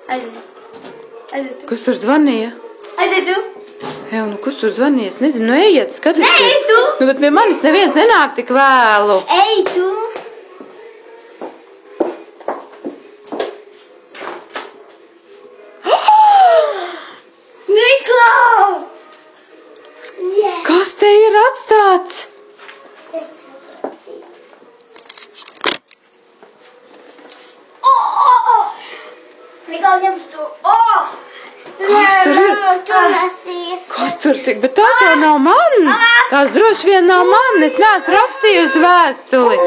Aiziet. Kas tur zvanīja? Aiziet tu. Jā, nu kas tur zvanīja? Es nezinu, nu ejiet, skatieties. Nē, ej tu. Nu, bet pie manis neviens nenāk tik vēlu. Ej tu. Niklau! Kas te ir atstāts? Niklau, ņems tu. Kas tur ir? Kas tur tik? Bet tās jau nav man. Tās droši vien nav man. Es neesmu rakstījusi vēstuli.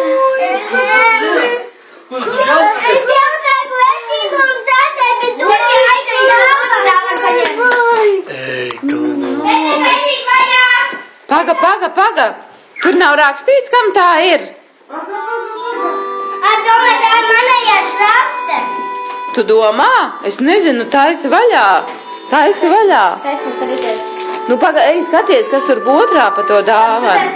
Paga. Tur nav rakstīts, kam tā ir. Tu domā? Es nezinu, taisi vaļā. Nu, paga, ej, skaties, kas tur otrā pa to dāvanu.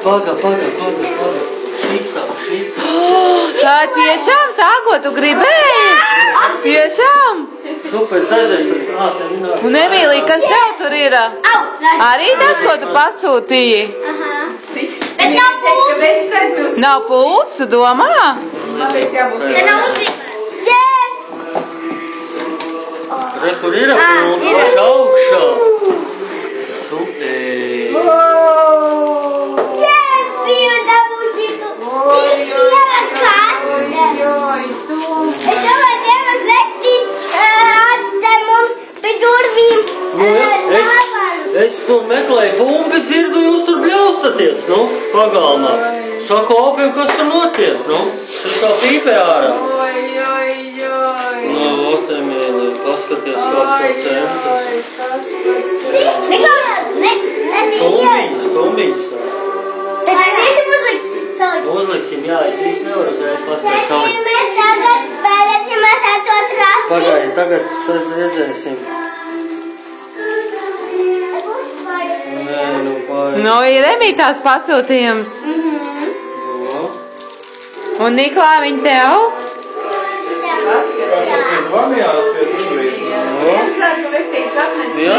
Paga. Šī. Tā ir tiešām tā, ko tu gribēji? Tiešām? Super, aizies pēc ātri. Un Emīlija, kas tev tur ir? Arī tas, ko tu pasūtīji? Bet nav pūles. Nav pūles, tu domā? Re, kur ir pūles? Augšā. Super. Es tur meklēju bumbi, dzirdu, jūs tur bļaustaties, nu, pagalmā. Saku opiem, kas tur notiek, nu, tas tā pīpē ārā. Nu, Emīlija, paskaties, kāds to centrs. Stumbiņas. Tad mēs iesim salikt. Uzliksim, jā, es visu nevaru uzreiz paspēt salikt. Mēs tagad spēlēsimies ar to trasi. Pagaid, tagad redzēsim. Nē, nu, baigi. Nu, ir Emītās pasūtījums. Un Niklā, viņa tev? Jā,